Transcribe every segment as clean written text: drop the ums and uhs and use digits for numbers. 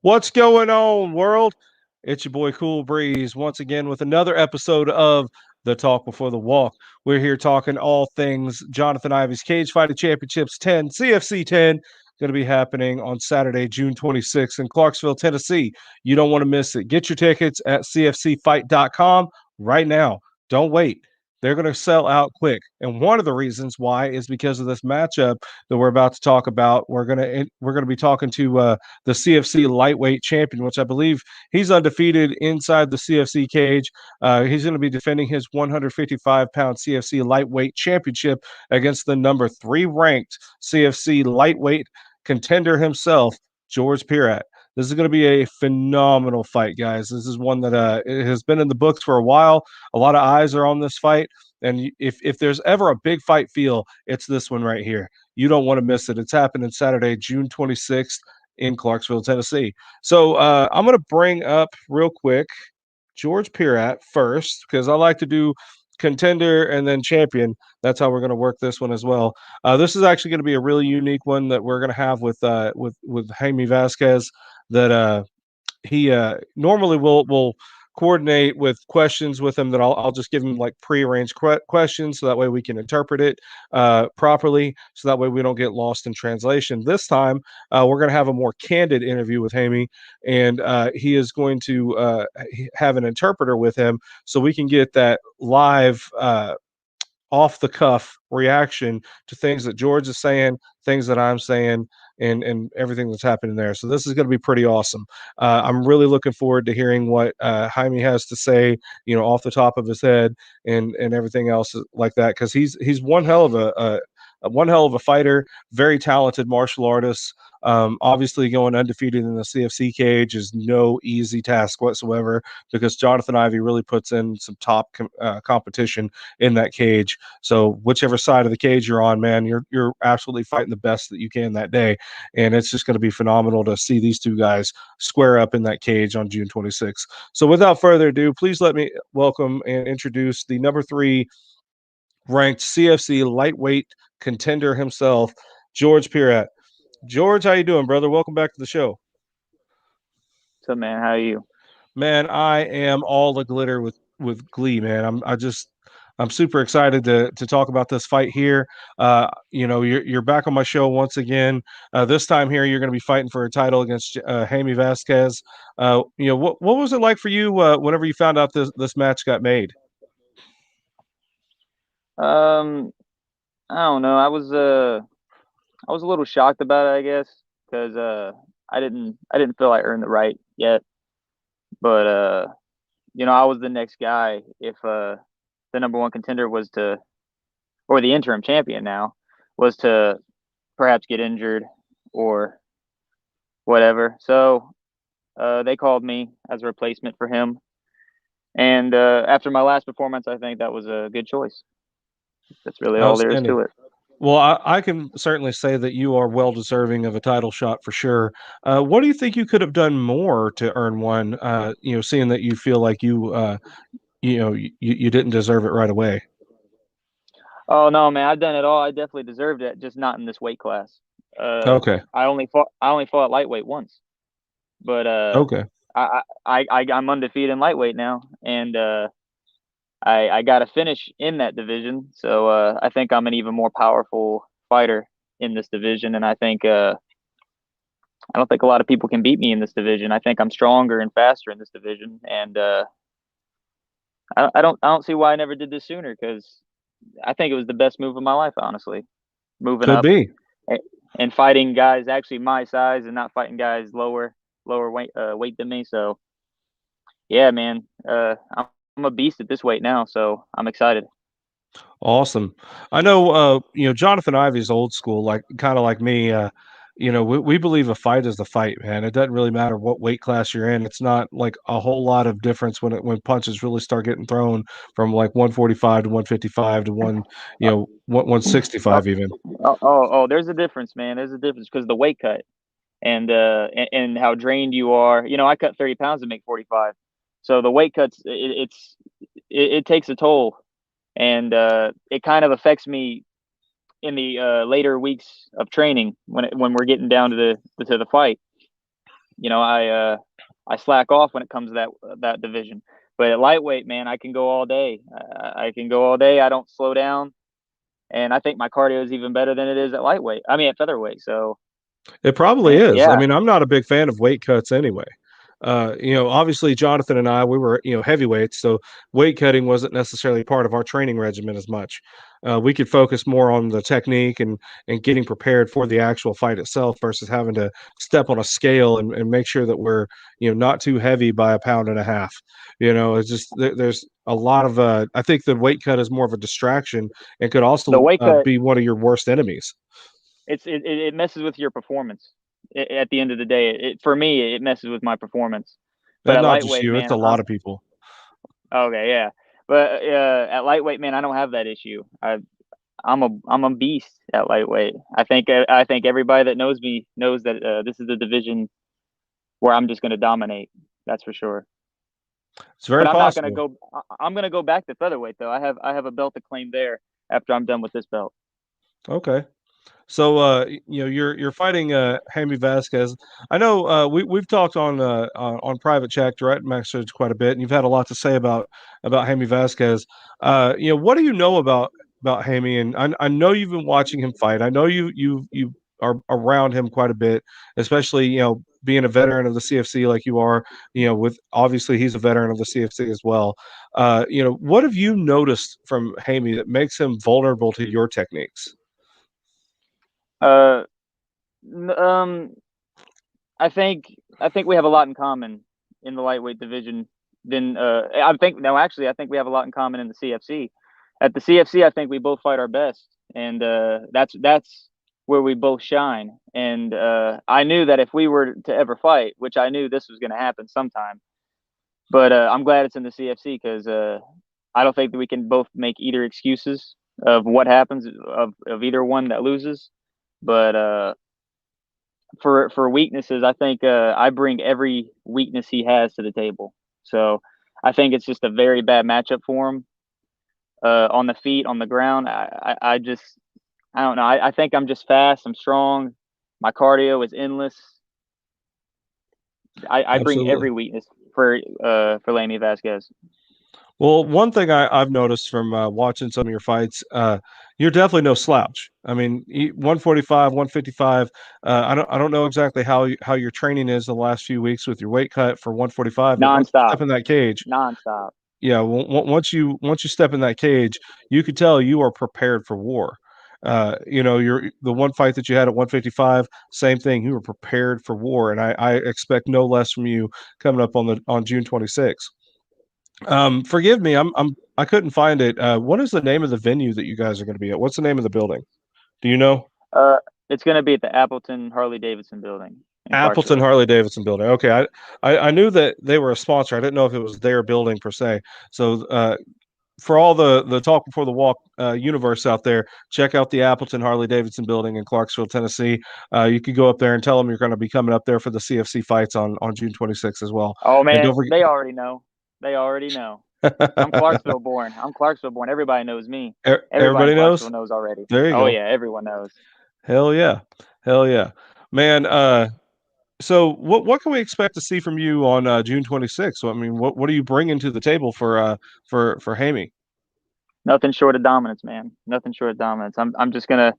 What's going on, world? It's your boy Cool Breeze once again with another episode of The Talk Before the Walk. We're here talking all things Johnathan Ivey's Cage Fighting Championships 10, CFC 10, going to be happening on Saturday, June 26th in Clarksville, Tennessee. You don't want to miss it. Get your tickets at cfcfight.com right now. Don't wait. They're going to sell out quick. And one of the reasons why is because of this matchup that we're about to talk about. We're going to be talking to the CFC lightweight champion, which I believe he's undefeated inside the CFC cage. He's going to be defending his 155-pound CFC lightweight championship against the number 3 ranked CFC lightweight contender himself, George Pieratt. This is going to be a phenomenal fight, guys. This is one that it has been in the books for a while. A lot of eyes are on this fight. And if there's ever a big fight feel, it's this one right here. You don't want to miss it. It's happening Saturday, June 26th in Clarksville, Tennessee. So I'm going to bring up real quick George Pieratt first, because I like to do contender and then champion. That's how we're going to work this one as well. This is actually going to be a really unique one that we're going to have with Jaime Vasquez. That he normally will coordinate with questions with him that I'll just give him like prearranged questions so that way we can interpret it properly, so that way we don't get lost in translation. This time we're going to have a more candid interview with Jaime, and he is going to have an interpreter with him so we can get that live off the cuff reaction to things that George is saying, things that I'm saying, and everything that's happening there. So this is going to be pretty awesome. I'm really looking forward to hearing what Jaime has to say, off the top of his head and everything else like that, because he's one hell of a fighter, very talented martial artist. Obviously, going undefeated in the CFC cage is no easy task whatsoever, because Johnathan Ivey really puts in some top competition in that cage. So whichever side of the cage you're on, man, you're absolutely fighting the best that you can that day, and it's just going to be phenomenal to see these two guys square up in that cage on June 26th. So without further ado, please let me welcome and introduce the number 3 ranked CFC lightweight contender himself, George Pieratt. George, how you doing, brother? Welcome back to the show. What's up, man? How are you? Man, I am all the glitter with glee, man. I'm super excited to talk about this fight here. You're back on my show once again. This time here, you're going to be fighting for a title against Jaime Vasquez. What was it like for you whenever you found out this match got made? I don't know. I was a little shocked about it, I guess, because I didn't feel I earned the right yet. But I was the next guy if the number 1 contender was to, or the interim champion now, was to perhaps get injured or whatever. So they called me as a replacement for him. And after my last performance, I think that was a good choice. That's really all there is to it. Well, I can certainly say that you are well deserving of a title shot for sure. What do you think you could have done more to earn one? Seeing that you feel like you didn't deserve it right away. Oh no, man! I've done it all. I definitely deserved it, just not in this weight class. Okay. I only fought lightweight once, but okay. I'm undefeated in lightweight now, and I got to finish in that division. So I think I'm an even more powerful fighter in this division, and I think I don't think a lot of people can beat me in this division. I think I'm stronger and faster in this division, and I don't see why I never did this sooner, because I think it was the best move of my life, honestly. Moving Could up be. and fighting guys actually my size and not fighting guys lower weight than me. So yeah, man, I'm a beast at this weight now, so I'm excited. Awesome. I know Johnathan Ivey's old school, like kind of like me. we believe a fight is the fight, man. It doesn't really matter what weight class you're in. It's not like a whole lot of difference when punches really start getting thrown from like 145 to 155 to Uh, 165 even. there's a difference, man. There's a difference because the weight cut and how drained you are. I cut 30 pounds to make 45, so the weight cuts it takes a toll, and it kind of affects me in the later weeks of training when we're getting down to the fight. I slack off when it comes to that division. But at lightweight, man, I can go all day. I can go all day. I don't slow down, and I think my cardio is even better than it is at lightweight. I mean, at featherweight. So, It probably is. I yeah, mean, I'm not a big fan of weight cuts anyway. Obviously Johnathan and I, we were, heavyweights, so weight cutting wasn't necessarily part of our training regimen as much. We could focus more on the technique and getting prepared for the actual fight itself versus having to step on a scale and make sure that we're, not too heavy by a pound and a half. It's just there's a lot of I think the weight cut is more of a distraction and could the also weight cut be one of your worst enemies. it messes with your performance. At the end of the day, for me, it messes with my performance. But And at not just lightweight, you, it's man, a lot of people. okay, yeah. But at lightweight, man, I don't have that issue. I'm a beast at lightweight. I think everybody that knows me knows that this is the division where I'm just going to dominate. That's for sure. It's very But I'm not going to possible. go. I'm going to go back to featherweight though. I have a belt to claim there after I'm done with this belt. Okay. So you're fighting Jaime Vasquez. I know we've talked on private chat, direct message quite a bit, and you've had a lot to say about Jaime Vasquez. What do you know about Jaime? And I know you've been watching him fight. I know you are around him quite a bit, especially being a veteran of the CFC like you are. With obviously he's a veteran of the CFC as well. What have you noticed from Jaime that makes him vulnerable to your techniques? Uh, um, I think we have a lot in common in the lightweight division. Then I think we have a lot in common in the CFC. At the CFC, I think we both fight our best, and that's where we both shine. And I knew that if we were to ever fight, which I knew this was going to happen sometime, but I'm glad it's in the CFC because I don't think that we can both make either excuses of what happens of either one that loses. But for weaknesses, I think I bring every weakness he has to the table. So I think it's just a very bad matchup for him on the feet, on the ground. I just I don't know. I think I'm just fast. I'm strong. My cardio is endless. I bring Absolutely. every weakness for Lamy Vasquez. Well, one thing I've noticed from watching some of your fights, you're definitely no slouch. I mean, 145, 155. I don't know exactly how your training is the last few weeks with your weight cut for 145, but once you Nonstop, step in that cage, nonstop. yeah, once you step in that cage, you could tell you are prepared for war. You're the one fight that you had at 155, same thing. You were prepared for war, and I expect no less from you coming up on June 26th. Forgive me, I couldn't find it. What is the name of the venue that you guys are going to be at? What's the name of the building? Do you know? Uh, it's going to be at the Appleton Harley Davidson building in Appleton Clarksville. Harley Davidson building. Okay, I knew that they were a sponsor. I didn't know if it was their building per se. So for all the talk before the walk universe out there, check out the Appleton Harley Davidson building in Clarksville, Tennessee. You could go up there and tell them you're going to be coming up there for the CFC fights on June 26th as well. Oh And man, don't forget. they already know. They already know. I'm Clarksville born. I'm Clarksville born. Everybody knows me. Everybody in Everybody Clarksville knows. knows already. There you Oh go. yeah, everyone knows. Hell yeah. Hell yeah. Man, so what can we expect to see from you on June 26th? So, I mean, what are you bringing to the table for Jaime? Nothing short of dominance, man. Nothing short of dominance. I'm just gonna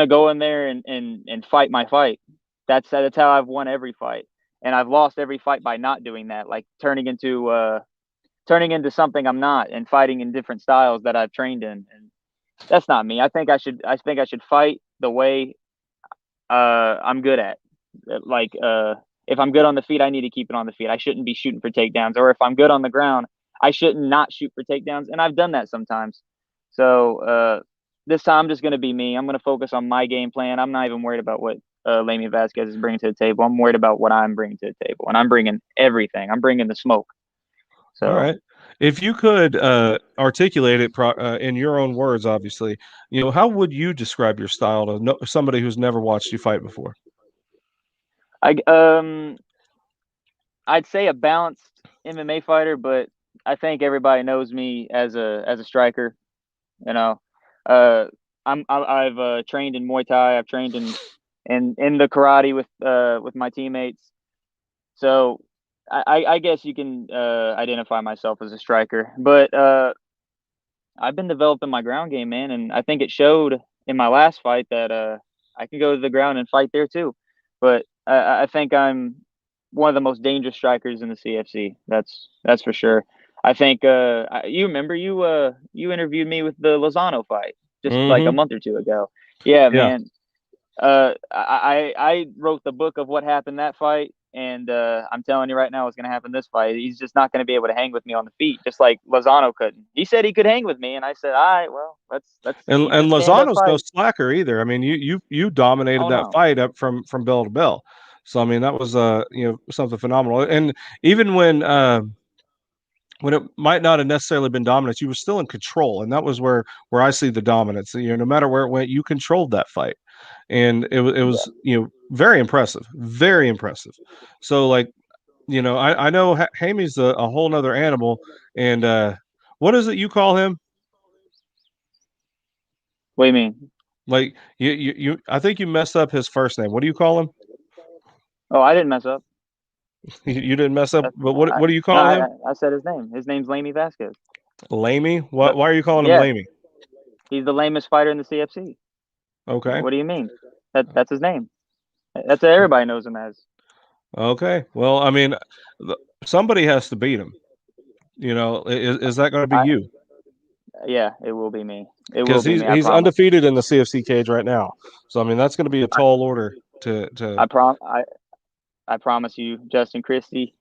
go in there and fight my fight. That's how I've won every fight, and I've lost every fight by not doing that, like turning into something I'm not and fighting in different styles that I've trained in. And that's not me. I think I should fight the way I'm good at. Like if I'm good on the feet, I need to keep it on the feet. I shouldn't be shooting for takedowns. Or if I'm good on the ground, I shouldn't not shoot for takedowns. And I've done that sometimes. So this time I'm just going to be me. I'm going to focus on my game plan. I'm not even worried about Jaime Vasquez is bringing to the table. I'm worried about what I'm bringing to the table, and I'm bringing everything. I'm bringing the smoke. So, All right. If you could articulate it in your own words, obviously, how would you describe your style to somebody who's never watched you fight before? I'd say a balanced MMA fighter, but I think everybody knows me as a striker. You know, uh, I've trained in Muay Thai. I've trained in the karate with my teammates. So I guess you can identify myself as a striker, but I've been developing my ground game, man, and I think it showed in my last fight that I can go to the ground and fight there too. But I think I'm one of the most dangerous strikers in the CFC. That's for sure. I think you remember you interviewed me with the Lozano fight just like a Mm-hmm. month or two ago. Yeah, Yeah. man. I wrote the book of what happened that fight, and I'm telling you right now, what's going to happen this fight. He's just not going to be able to hang with me on the feet, just like Lozano couldn't. He said he could hang with me, and I said, all right, well, let's And keep this stand up Lozano's no fight. slacker either. I mean, you dominated Oh that no, fight up from bell to bell. So I mean, that was something phenomenal. And even when it might not have necessarily been dominance, you were still in control, and that was where I see the dominance. No matter where it went, you controlled that fight, and it was yeah. very impressive, very impressive. So like I know Jaime's a whole nother animal, and what is it you call him? What do you mean? Like you I think you messed up his first name. What do you call him? Oh, I didn't mess up. You didn't mess up, That's, but what do you no, call him? I said his name. His name's Lamey Vasquez. Lamey? But Why are you calling him yeah, Lamey? he's the lamest fighter in the CFC. Okay. What do you mean? That's his name. That's what everybody knows him as. Okay. Well, I mean, somebody has to beat him. Is that going to be I you? Yeah, it will be me. It will Because be he's me. I he's promise. undefeated in the CFC cage right now. So I mean, that's going to be a I tall order to. I prom I promise you, Justin Christie,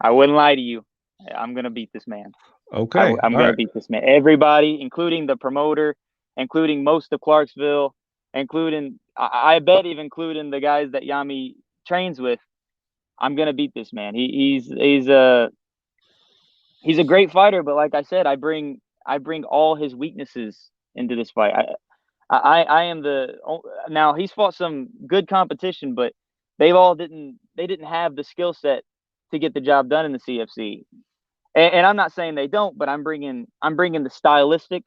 I wouldn't lie to you. I'm gonna beat this man. Okay. I'm All gonna right. beat this man. Everybody, including the promoter, including most of Clarksville, including I bet even including the guys that Yami trains with. I'm gonna beat this man. He's a great fighter, but like I said, I bring all his weaknesses into this fight. I am now he's fought some good competition, but they didn't have the skill set to get the job done in the CFC. And I'm not saying they don't, but I'm bringing stylistically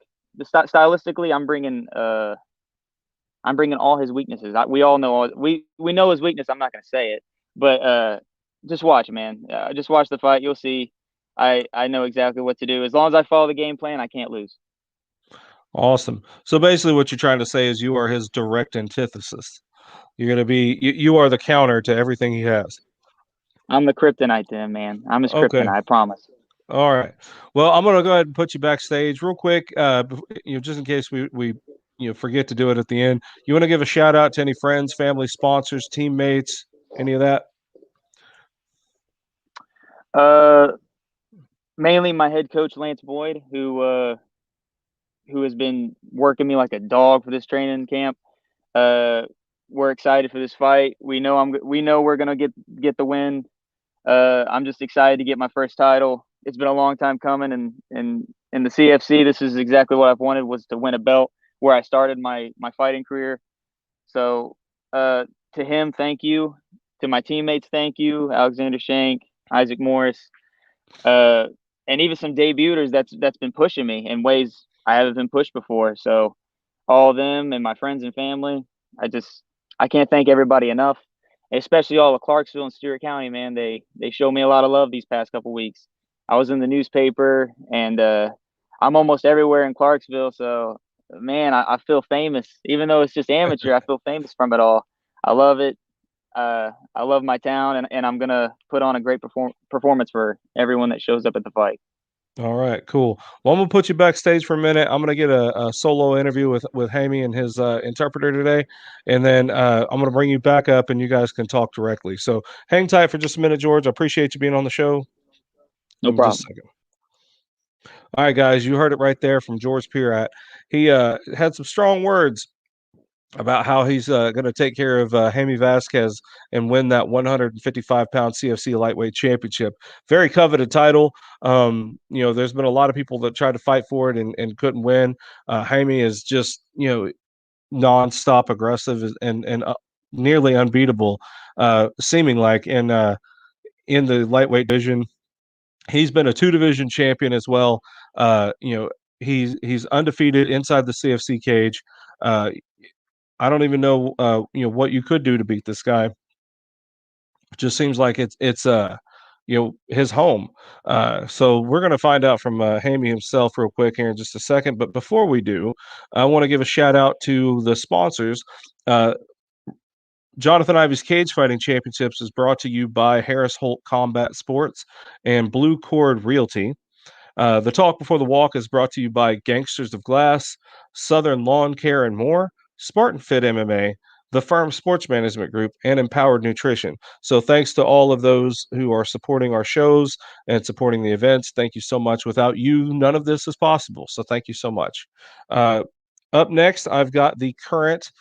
I'm bringing all his weaknesses. We all know we know his weakness. I'm not gonna say it, but just watch, man. Just watch the fight. You'll see. I know exactly what to do. As long as I follow the game plan, I can't lose. Awesome. So basically, what you're trying to say is you are his direct antithesis. You're going to be you are the counter to everything he has. I'm the kryptonite to him, man. I'm his Okay. kryptonite. I promise. All right. Well, I'm gonna go ahead and put you backstage real quick. Just in case we forget to do it at the end. You want to give a shout out to any friends, family, sponsors, teammates, any of that? Uh, Mainly my head coach Lance Boyd, who has been working me like a dog for this training camp. Uh, we're excited for this fight. We know we're gonna get the win. I'm just excited to get my first title. It's been a long time coming, and in the CFC, this is exactly what I've wanted, was to win a belt where I started my fighting career. So, to him, thank you. To my teammates, thank you. Alexander Shank, Isaac Morris, uh, and even some debuters that's been pushing me in ways I haven't been pushed before. So, all of them and my friends and family, I just I can't thank everybody enough, especially all of Clarksville and Stewart County, man. They showed me a lot of love these past couple weeks. I was in the newspaper, and I'm almost everywhere in Clarksville, so man, I feel famous. Even though it's just amateur, I feel famous from it all. I love it. I love my town, and I'm gonna put on a great performance for everyone that shows up at the fight. All right, cool. Well, I'm gonna put you backstage for a minute. I'm gonna get a solo interview with Jaime and his interpreter today, and then I'm gonna bring you back up, and you guys can talk directly. So hang tight for just a minute, George. I appreciate you being on the show. No Give me just a problem. second. All right, guys, you heard it right there from George Pieratt. He had some strong words about how he's going to take care of Jaime Vasquez and win that 155-pound CFC lightweight championship. Very coveted title. There's been a lot of people that tried to fight for it and couldn't win. Jaime is just, nonstop aggressive and nearly unbeatable, seeming like in the lightweight division. He's been a two-division champion as well. He's undefeated inside the CFC cage. I don't even know, what you could do to beat this guy. It just seems like it's his home. So we're gonna find out from Jaime himself real quick here in just a second. But before we do, I want to give a shout out to the sponsors. Johnathan Ivey's Cage Fighting Championships is brought to you by Harris Holt Combat Sports and Blue Cord Realty. The Talk Before the Walk is brought to you by Gangsters of Glass, Southern Lawn Care and More, Spartan Fit MMA, the Firm Sports Management Group, and Empowered Nutrition. So thanks to all of those who are supporting our shows and supporting the events. Thank you so much. Without you, none of this is possible. So thank you so much. Up next, I've got the current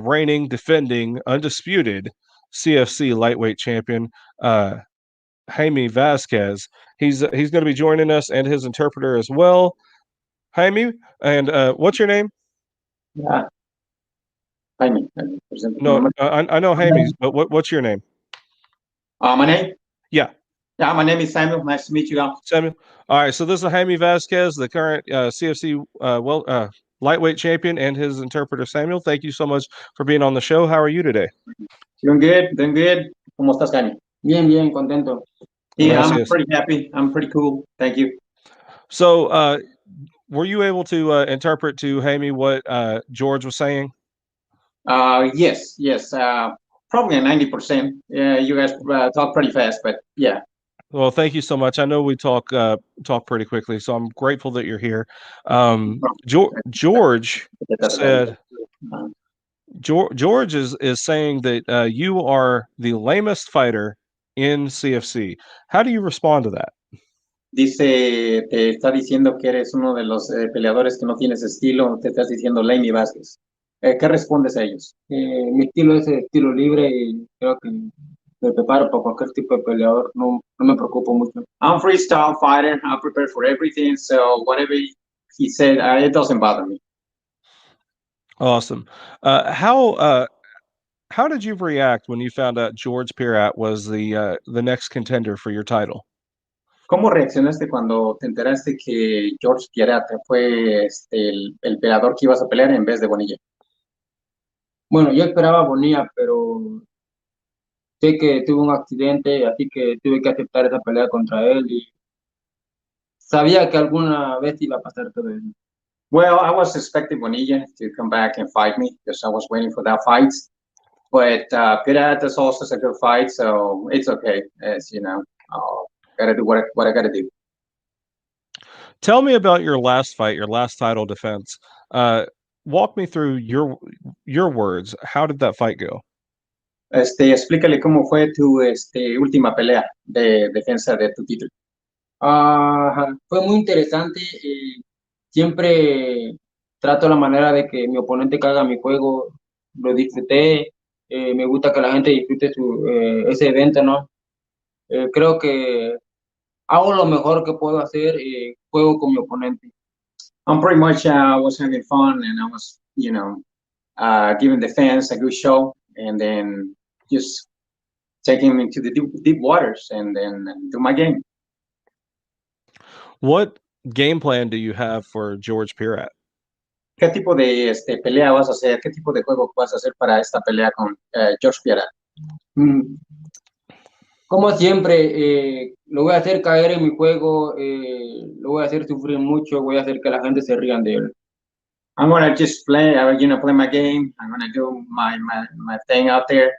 reigning, defending, undisputed CFC lightweight champion, Jaime Vasquez. He's going to be joining us and his interpreter as well. Jaime, and what's your name? Yeah. Jaime. No, I know Jaime's, but what's your name? My name? Yeah. Yeah, my name is Samuel. Nice to meet you all. Samuel. All right, so this is Jaime Vasquez, the current CFC lightweight champion, and his interpreter Samuel. Thank you so much for being on the show. How are you today? Doing good, doing good. ¿Cómo estás, Jaime? Bien, bien, contento. Yeah, I'm pretty happy. I'm pretty cool. Thank you. So, were you able to interpret to Jaime what George was saying? Yes. Probably 90%. Yeah, you guys talk pretty fast, but yeah. Well, thank you so much. I know we talk pretty quickly, so I'm grateful that you're here. George said, George is saying that you are the lamest fighter in CFC. How do you respond to that? Dice, te está diciendo que eres uno de los peleadores que no tienes estilo, te estás diciendo Jaime Vázquez. ¿Qué respondes a ellos? Mi estilo es estilo libre y creo que me preparo para cualquier tipo de peleador, no me preocupo mucho. I'm a freestyle fighter, I'm prepared for everything, so whatever he said, it doesn't bother me. Awesome. How did you react when you found out George Pieratt was the next contender for your title? ¿Cómo reaccionaste cuando te enteraste que George Pieratt fue el peleador que ibas a pelear en vez de Bonilla? Bueno, yo esperaba a Bonilla, pero sé que tuvo un accidente, así que tuve que aceptar esa pelea contra él y sabía que alguna vez iba a pasar todo eso. Well, I was expecting Bonilla to come back and fight me because I was waiting for that fight. But Pieratt is also a good fight, so it's okay. As you know, gotta do what I gotta do. Tell me about your last fight, your last title defense. Walk me through your words. How did that fight go? Explícale cómo fue tu última pelea de defensa de tu título. Fue muy interesante. Siempre trato la manera de que mi oponente caiga mi juego. Lo disfruté. Me gusta que la gente disfrute ese evento, ¿no? Creo que hago lo mejor que puedo hacer. Juego con mi oponente. I'm pretty much was having fun, and I was, giving the fans a good show, and then just taking him into the deep waters, and then do my game. What game plan do you have for George Pieratt? ¿Qué tipo de pelea vas a hacer? ¿Qué tipo de juego vas a hacer para esta pelea con George Pieratt? Como siempre, lo voy a hacer caer en mi juego, lo voy a hacer sufrir mucho, voy a hacer que la gente se rían de él. I'm gonna just play my game. I'm gonna do my thing out there,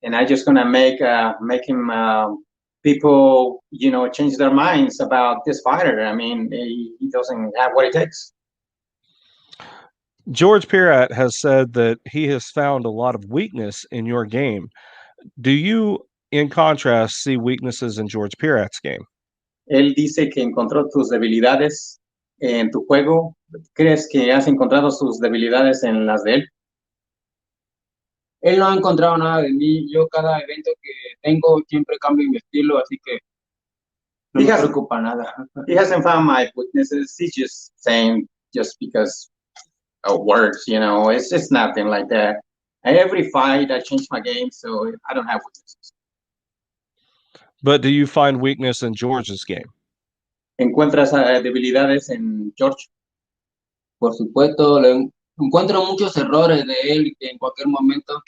and I'm just gonna make him people, change their minds about this fighter. I mean, he doesn't have what it takes. George Pieratt has said that he has found a lot of weakness in your game. Do you, in contrast, see weaknesses in George Pieratt's game? Él dice que encontró tus debilidades en tu juego. ¿Crees que has encontrado sus debilidades en las de él? Él no ha encontrado nada de mí. Yo cada evento que tengo siempre cambio mi estilo, así que no me preocupa nada. He hasn't found my weaknesses. He's just saying just because of words, you know. It's just nothing like that. Every fight, I change my game, so I don't have weaknesses. But do you find weakness in George's game? ¿Encuentras debilidades en George? Por supuesto, encuentro muchos errores de él que en cualquier momento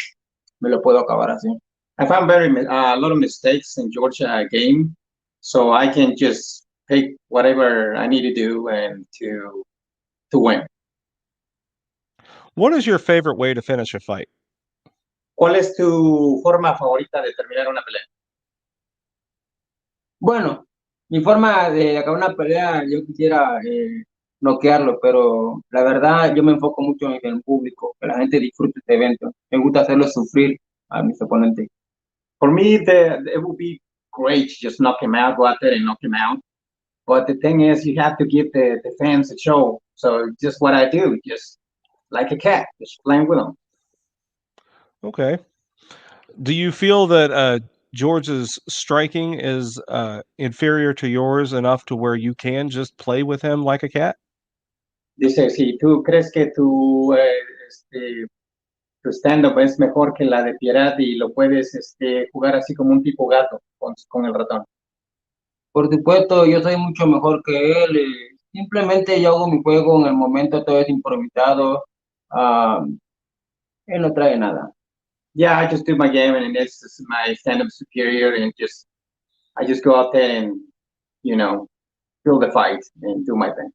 me lo puedo acabar así. I found a lot of mistakes in George game, so I can just pick whatever I need to do and to win. What is your favorite way to finish a fight? ¿Cuál es tu forma favorita de terminar una pelea? Bueno, mi forma de acabar una pelea, yo quisiera noquearlo, pero la verdad yo me enfoco mucho en el público, que la gente disfrute este evento. Me gusta hacerlo sufrir a mis oponentes. For me, it would be great to just knock him out, go out there and knock him out. But the thing is, you have to give the fans a show. So just what I do, just like a cat, just playing with them. Okay. Do you feel that George's striking is inferior to yours enough to where you can just play with him like a cat? Dice, si tú crees que tu stand-up es mejor que la de Pieratt y lo puedes jugar así como un tipo gato con el ratón. Por supuesto, yo soy mucho mejor que él. Simplemente yo hago mi juego en el momento, todo es improvisado. Él no trae nada. Yeah, I just do my game and it's my stand-up superior and I just go out there and, you know, feel the fight and do my thing.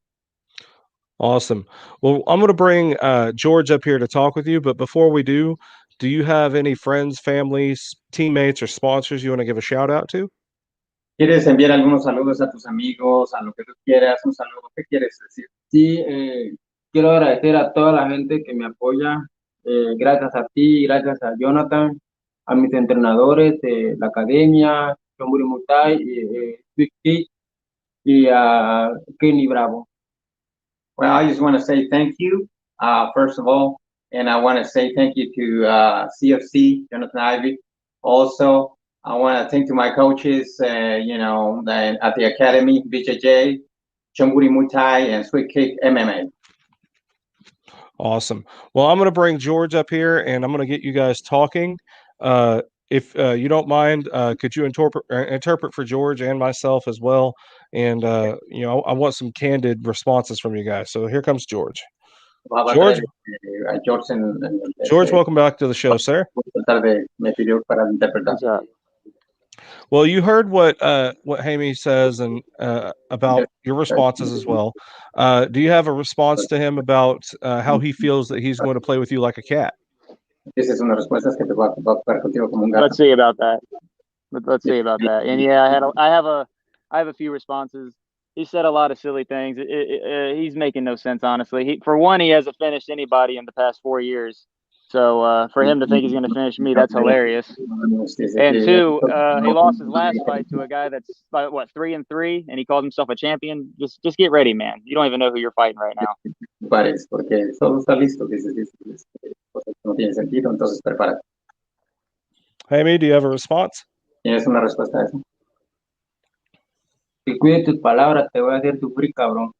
Awesome. Well, I'm going to bring George up here to talk with you, but before we do you have any friends, families, teammates, or sponsors you want to give a shout out to? ¿Quieres enviar algunos saludos a tus amigos, a lo que tú quieras? Un saludo, ¿qué quieres decir? Sí, quiero agradecer a toda la gente que me apoya. Gracias a ti, gracias a Johnathan, a mis entrenadores de la academia, Chamburi Mutai, Big T y a Kenny Bravo. Well, I just want to say thank you, first of all, and I want to say thank you to CFC, Johnathan Ivey. Also, I want to thank to my coaches, you know, at the academy, BJJ, Chamburi Mutai, and Sweet Kick MMA. Awesome. Well, I'm going to bring George up here, and I'm going to get you guys talking. If you don't mind, could you interpret for George and myself as well? And you know, I want some candid responses from you guys. So here comes George. George, George, welcome back to the show, sir. Well, you heard what Jaime says and about your responses as well. Do you have a response to him about how he feels that he's going to play with you like a cat? Let's see about that. Let's see about that. And yeah, I have a few responses. He said a lot of silly things. He's making no sense, honestly. For one, he hasn't finished anybody in the past 4 years. So for him to think he's going to finish me, that's hilarious. And two, he lost his last fight to a guy that's what 3-3, and he called himself a champion. Just get ready, man. You don't even know who you're fighting right now. Jaime, do you have a response? ¿Tienes una respuesta a eso? Que cuide tus palabras, te voy a hacer sufrir, cabrón.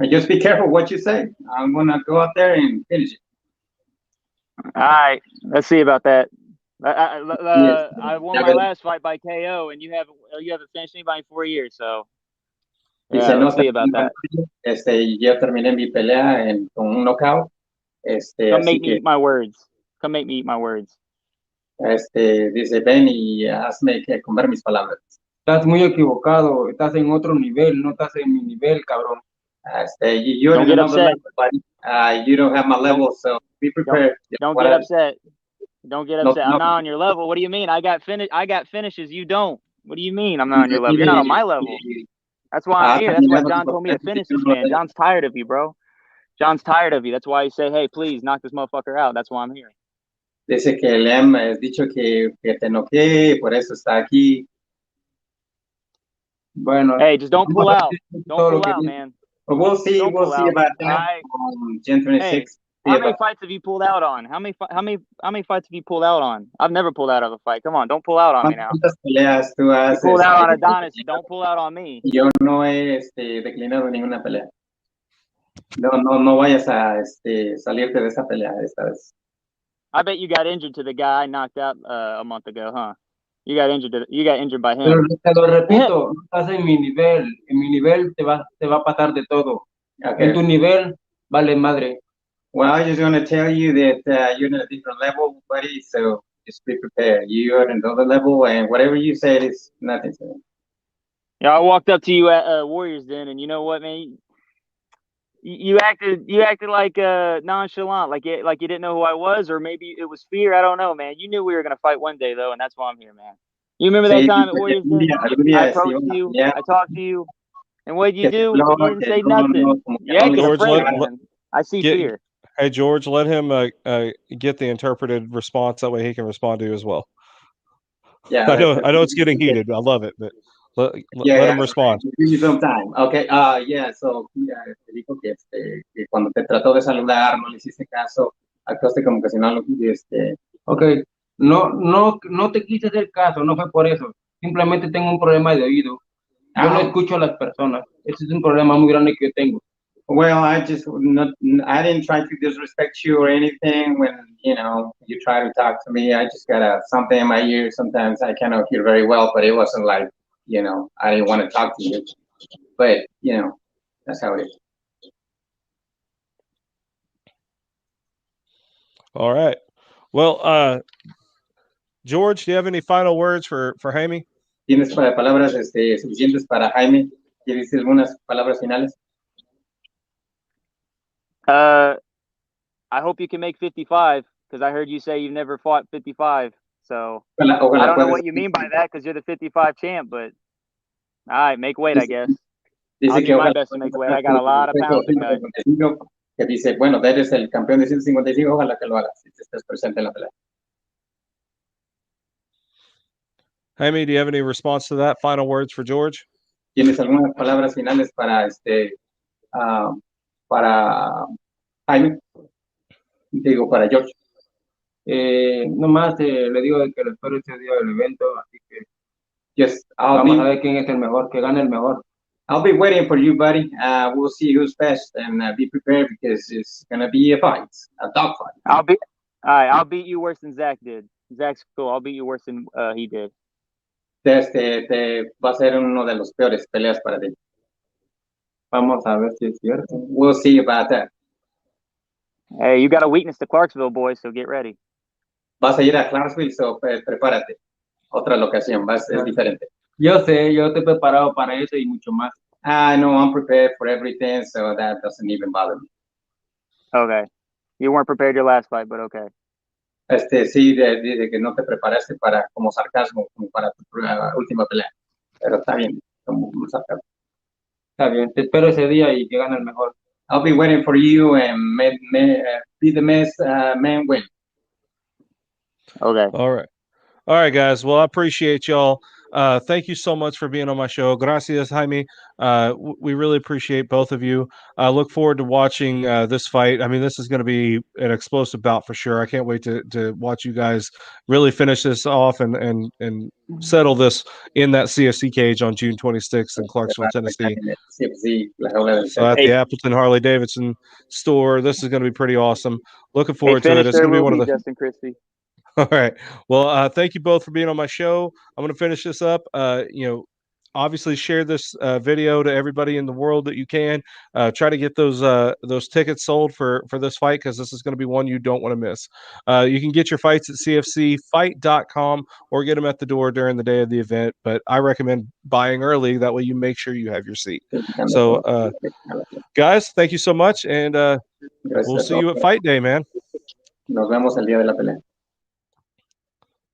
Just be careful what you say. I'm gonna go out there and finish it. All right, let's see about that. I won my last fight by KO, and you haven't finished anybody in 4 years, so yeah, let's see about that. Yo terminé mi pelea con un knockout. Come make me eat my words. Come make me eat my words. Dice, ven y hazme comer mis palabras. Estás muy equivocado. Estás en otro nivel, no estás en mi nivel, cabrón. You're don't get upset. You don't have my level, so be prepared. Don't get upset. Don't get upset. I'm not on your level. What do you mean? I got finishes. You don't. What do you mean? I'm not on your level. You're not on my level. That's why I'm here. That's why John told me to finish this man. John's tired of you, bro. John's tired of you. That's why he said, "Hey, please knock this motherfucker out." That's why I'm here. Dice que le han dicho que te noqué, por eso está aquí. Bueno. Hey, just don't pull out. Don't pull out, man. But we'll see. We'll see about that on Jan 26th. How many fights have you pulled out on? How many fights have you pulled out on? I've never pulled out of a fight. Come on, don't pull out on me now. ¿Cuántas peleas tú You has? pulled out on Adonis. Don't pull out on me. Yo no he declinado ninguna pelea. No vayas a salirte de esa pelea esta vez. I bet you got injured to the guy I knocked out a month ago, huh? You got injured by Pero him. te lo repito, no estás en mi nivel. En mi nivel te va a pasar de todo. Okay. En tu nivel, vale madre. Well, I just want to tell you that you're in a different level, buddy, so just be prepared. You're at another level, and whatever you said is nothing to me. Yeah, I walked up to you at Warriors Den, and you know what, man? You acted like nonchalant, like you didn't know who I was, or maybe it was fear. I don't know, man. You knew we were gonna fight one day, though, and that's why I'm here, man. You remember that time at Warriors Den? I approached you, I talked to you, and what did you do? You didn't say nothing. Yeah, George, man. I see fear. Hey, George, let him get the interpreted response. That way he can respond to you as well. Yeah, I know it's getting heated. I love it, but let him respond. Give you some time. Okay. Yeah. So te dijo que cuando te trató de saludar no le hiciste caso, actuaste como que si no lo Okay. No te quise hacer caso, no fue por eso. Simplemente tengo un problema de oído. Yo no escucho a las personas. Ese es un problema muy grande que yo tengo. Well, I didn't try to disrespect you or anything when, you try to talk to me. I just got something in my ear. Sometimes I cannot hear very well, but it wasn't like, I didn't want to talk to you. But, that's how it is. All right. Well, George, do you have any final words for Jaime? ¿Tienes palabras suficientes para Jaime? ¿Quieres decir algunas palabras finales? I hope you can make 55, because I heard you say you've never fought 55. So I don't know what you mean by that, because you're the 55 champ, but all right, make weight, I guess. I'll do my best to make weight. I got a lot of pounds to cut. Que dice, bueno, eres el campeón de 155, ojalá que lo hagas, si te estés presente en la pelea. Jaime, do you have any response to that? Final words for George? ¿Tienes algunas palabras finales para Jaime? Digo, para George. Nomás le digo que le espero ese día del evento, así que vamos a ver quién es el mejor, que gane el mejor. I'll be waiting for you, buddy. We'll see who's best, and be prepared because it's gonna be a fight, a dog fight. I'll beat you worse than Zach did. Zach's cool. I'll beat you worse than he did. Te va a ser uno de los peores peleas para ti. Vamos a ver si es cierto. We'll see about that. Hey, you got a weakness to Clarksville, boys, so get ready. Vas a ir a Clarksville, so prepárate. Otra locación, es diferente. Yo sé, yo estoy preparado para eso y mucho más. I know I'm prepared for everything, so that doesn't even bother me. Okay. You weren't prepared your last fight, but okay. Sí, de que no te preparaste como sarcasmo, como para tu última pelea. Pero está bien, como sarcasmo. Está bien, te espero ese día y que gane el mejor. I'll be waiting for you and be the best man win. Okay. All right, guys. Well, I appreciate y'all. Thank you so much for being on my show. Gracias, Jaime. We really appreciate both of you. I look forward to watching this fight. I mean, this is going to be an explosive bout for sure. I can't wait to watch you guys really finish this off and settle this in that CFC cage on June 26th in Clarksville, Tennessee. So at the Appleton Harley Davidson store. This is going to be pretty awesome. Looking forward to it. It's going to be one of the Justin Christie. All right. Well, thank you both for being on my show. I'm going to finish this up. Obviously share this video to everybody in the world that you can. Try to get those tickets sold for this fight, because this is going to be one you don't want to miss. You can get your fights at cfcfight.com or get them at the door during the day of the event. But I recommend buying early. That way you make sure you have your seat. So, guys, thank you so much. And we'll see you at fight day, man. Nos vemos el día de la pelea.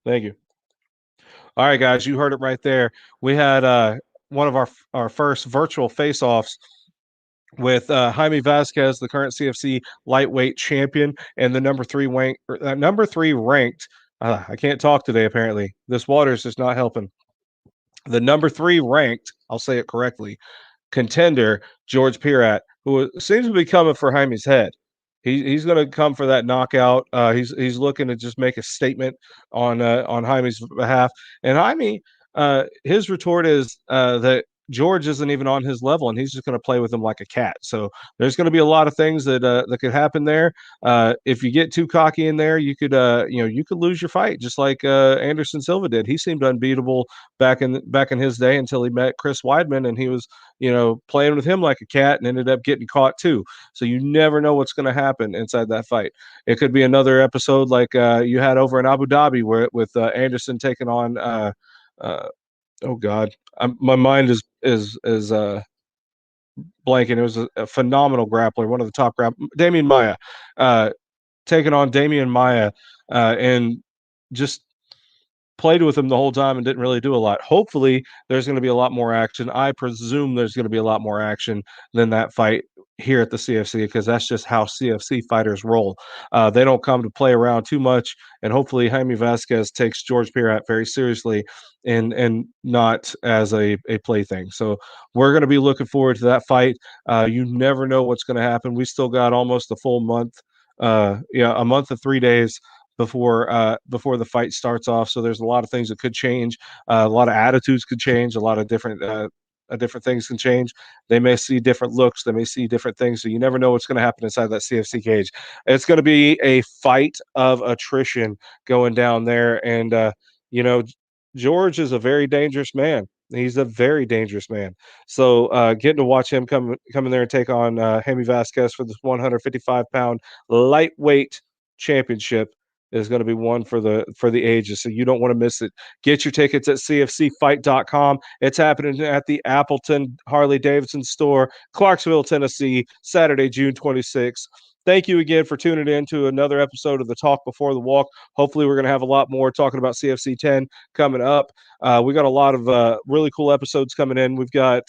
Thank you. All right, guys, you heard it right there. We had one of our first virtual face-offs with Jaime Vasquez, the current CFC lightweight champion, and the number three ranked. I can't talk today. Apparently, this water is just not helping. The number 3 ranked, I'll say it correctly, contender George Pieratt, who seems to be coming for Jaime's head. he's going to come for that knockout. He's looking to just make a statement on Jaime's behalf. And Jaime, his retort is that George isn't even on his level, and he's just going to play with him like a cat. So there's going to be a lot of things that could happen there. If you get too cocky in there, you could you could lose your fight, just like Anderson Silva did. He seemed unbeatable back in his day until he met Chris Weidman, and he was playing with him like a cat and ended up getting caught too. So you never know what's going to happen inside that fight. It could be another episode like you had over in Abu Dhabi, where with Anderson taking on oh God, my mind is blanking. It was a phenomenal grappler, one of the top Damian Maia, taking on Damian Maia, and just played with him the whole time and didn't really do a lot. Hopefully, there's going to be a lot more action. I presume there's going to be a lot more action than that fight here at the CFC, because that's just how CFC fighters roll. They don't come to play around too much, and hopefully Jaime Vasquez takes George Pieratt very seriously and not as a plaything. So we're going to be looking forward to that fight. You never know what's going to happen. We still got almost a full month, a month and 3 days before the fight starts off. So there's a lot of things that could change. A lot of attitudes could change. A lot of different things can change. They may see different looks. They may see different things. So you never know what's going to happen inside that CFC cage. It's going to be a fight of attrition going down there. And, George is a very dangerous man. He's a very dangerous man. So getting to watch him come in there and take on Jaime Vasquez for this 155-pound lightweight championship is going to be one for the ages. So you don't want to miss it. Get your tickets at cfcfight.com. It's happening at the Appleton Harley Davidson store, Clarksville, Tennessee, Saturday, June 26th. Thank you again for tuning in to another episode of the Talk Before the Walk. Hopefully, we're going to have a lot more talking about CFC 10 coming up. We got a lot of really cool episodes coming in. We've got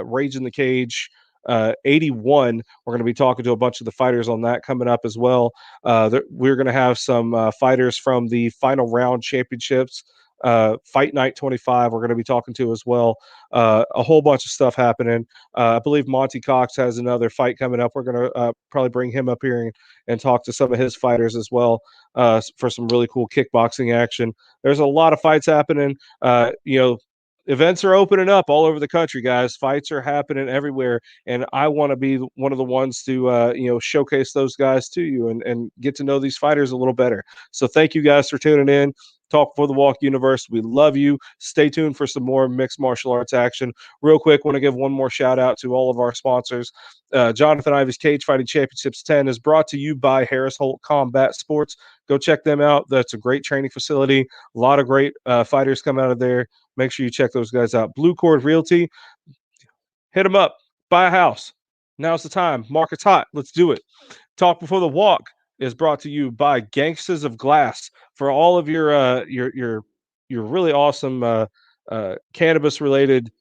Rage in the Cage 81. We're going to be talking to a bunch of the fighters on that coming up as well. We're going to have some fighters from the final round championships. Fight Night 25 we're going to be talking to as well. A whole bunch of stuff happening. I believe Monty Cox has another fight coming up. We're going to probably bring him up here and talk to some of his fighters as well for some really cool kickboxing action. There's a lot of fights happening. Events are opening up all over the country, guys. Fights are happening everywhere, and I want to be one of the ones to showcase those guys to you and get to know these fighters a little better. So thank you guys for tuning in. Talk for the Walk Universe. We love you. Stay tuned for some more mixed martial arts action. Real quick, want to give one more shout out to all of our sponsors. Johnathan Ivey's Cage Fighting Championships 10 is brought to you by Harris Holt Combat Sports. Go check them out. That's a great training facility. A lot of great fighters come out of there. Make sure you check those guys out. Blue Cord Realty. Hit them up. Buy a house. Now's the time. Market's hot. Let's do it. Talk Before the Walk is brought to you by Gangsters of Glass for all of your really awesome cannabis related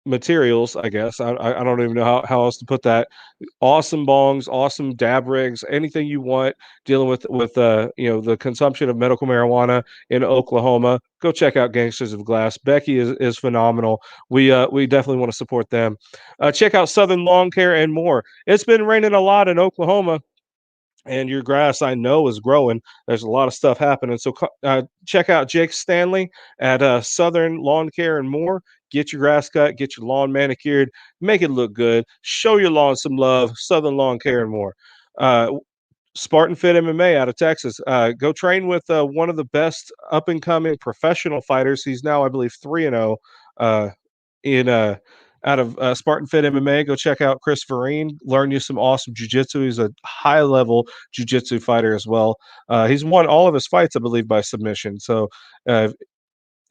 materials. I guess I don't even know how else to put that. Awesome bongs, awesome dab rigs, anything you want dealing with the consumption of medical marijuana in Oklahoma. Go check out Gangsters of Glass. Becky is phenomenal. We definitely want to support them. Check out Southern Lawn Care and more. It's been raining a lot in Oklahoma, and your grass, I know, is growing. There's a lot of stuff happening. So check out Jake Stanley at Southern Lawn Care and more. Get your grass cut, get your lawn manicured, make it look good. Show your lawn some love. Southern Lawn Care and more. Spartan Fit MMA out of Texas. Go train with one of the best up-and-coming professional fighters. He's now, I believe, 3-0 out of Spartan Fit MMA. Go check out Chris Vereen. Learn you some awesome jiu-jitsu. He's a high-level jiu-jitsu fighter as well. He's won all of his fights, I believe, by submission. So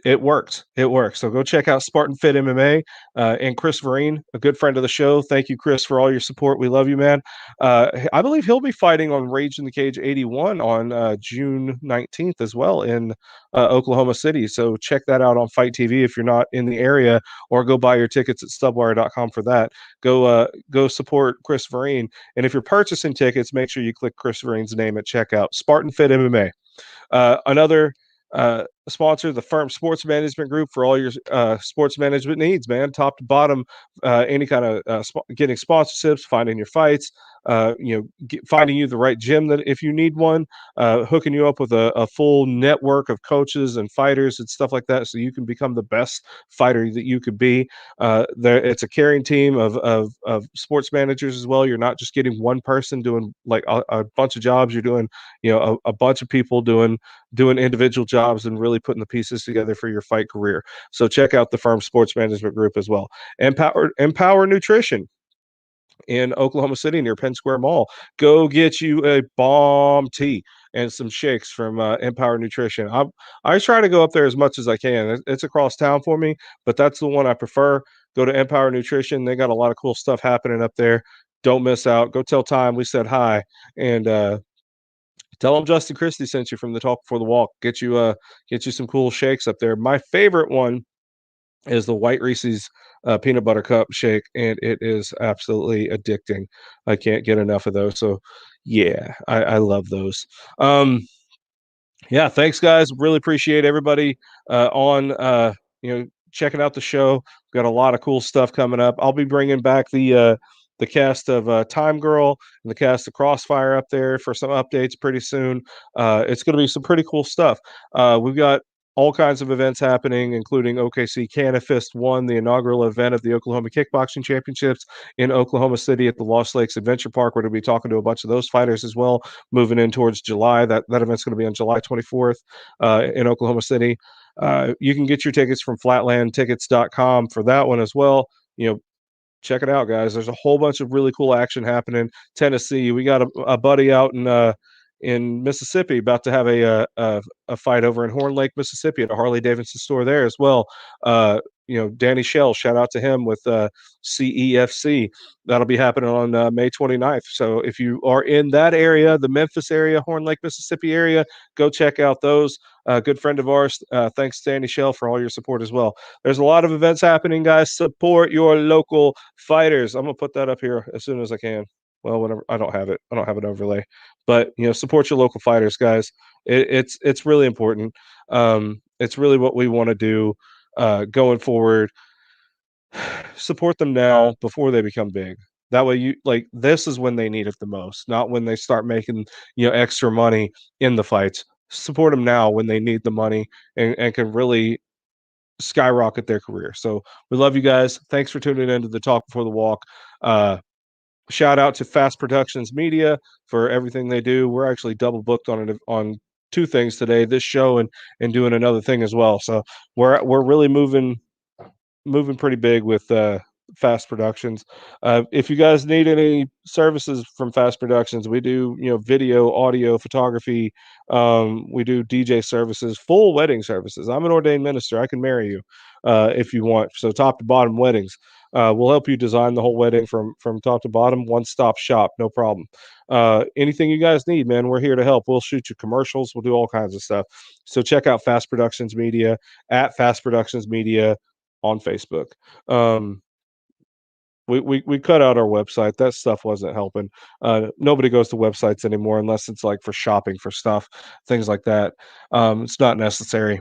it worked. So go check out Spartan Fit MMA and Chris Vereen, a good friend of the show. Thank you, Chris, for all your support. We love you, man. I believe he'll be fighting on Rage in the Cage 81 on June 19th as well in Oklahoma City. So check that out on Fight TV if you're not in the area, or go buy your tickets at stubwire.com for that. Go support Chris Vereen. And if you're purchasing tickets, make sure you click Chris Vereen's name at checkout. Spartan Fit MMA. sponsor the Firm Sports Management Group for all your sports management needs, man. Top to bottom, any kind of getting sponsorships, finding your fights, finding you the right gym that if you need one, hooking you up with a full network of coaches and fighters and stuff like that, so you can become the best fighter that you could be. It's a caring team of sports managers as well. You're not just getting one person doing like a bunch of jobs. You're doing a bunch of people doing individual jobs and really putting the pieces together for your fight career. So check out the Firm Sports Management Group as well. Empower Nutrition in Oklahoma City near Penn Square Mall. Go get you a bomb tea and some shakes from Empower Nutrition. I try to go up there as much as I can. It's across town for me, but that's the one I prefer. Go to Empower Nutrition. They got a lot of cool stuff happening up there. Don't miss out. Go tell Time we said hi, and tell them Justin Christie sent you from the Talk Before the Walk. Get you some cool shakes up there. My favorite one is the White Reese's peanut butter cup shake, and it is absolutely addicting. I can't get enough of those. So yeah, I love those. Yeah, thanks guys. Really appreciate everybody on checking out the show. We've got a lot of cool stuff coming up. I'll be bringing back the cast of Time Girl and the cast of Crossfire up there for some updates pretty soon. It's going to be some pretty cool stuff. We've got all kinds of events happening, including OKC Canifist 1, the inaugural event of the Oklahoma Kickboxing Championships in Oklahoma City at the Lost Lakes Adventure Park. We're going to be talking to a bunch of those fighters as well, moving in towards July. That event's going to be on July 24th in Oklahoma City. You can get your tickets from flatlandtickets.com for that one as well. Check it out, guys. There's a whole bunch of really cool action happening. Tennessee, we got a buddy out in Mississippi about to have a fight over in Horn Lake, Mississippi at a Harley Davidson store there as well. Danny Shell, shout out to him with CEFC. That'll be happening on May 29th. So if you are in that area, the Memphis area, Horn Lake, Mississippi area, go check out those. Good friend of ours. Thanks, Danny Shell, for all your support as well. There's a lot of events happening, guys. Support your local fighters. I'm going to put that up here as soon as I can. Well, whenever I don't have it. I don't have an overlay. But, support your local fighters, guys. It's really important. It's really what we want to do going forward. Support them now before they become big. That way, this is when they need it the most, not when they start making extra money in the fights. Support them now when they need the money and can really skyrocket their career. So we love you guys. Thanks for tuning in to the Talk Before the Walk. Shout out to Fast Productions Media for everything they do. We're actually double booked on two things today, this show and doing another thing as well. So we're really moving pretty big with Fast Productions. If you guys need any services from Fast Productions, we do video, audio, photography. We do DJ services, full wedding services. I'm an ordained minister. I can marry you if you want. So top to bottom weddings. We'll help you design the whole wedding from top to bottom. One-stop shop, no problem. Anything you guys need, man, we're here to help. We'll shoot you commercials. We'll do all kinds of stuff. So check out Fast Productions Media at Fast Productions Media on Facebook. We cut out our website. That stuff wasn't helping. Nobody goes to websites anymore unless it's like for shopping for stuff, things like that. It's not necessary.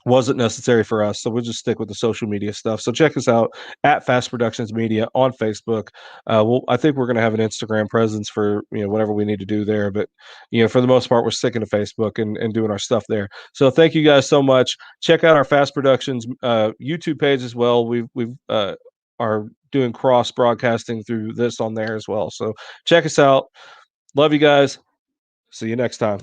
Wasn't necessary for us, so we'll just stick with the social media stuff. So check us out at Fast Productions Media on Facebook. I think we're going to have an Instagram presence for whatever we need to do there, but for the most part, we're sticking to Facebook and doing our stuff there. So thank you guys so much. Check out our Fast Productions YouTube page as well. We've are doing cross broadcasting through this on there as well. So check us out. Love you guys. See you next time.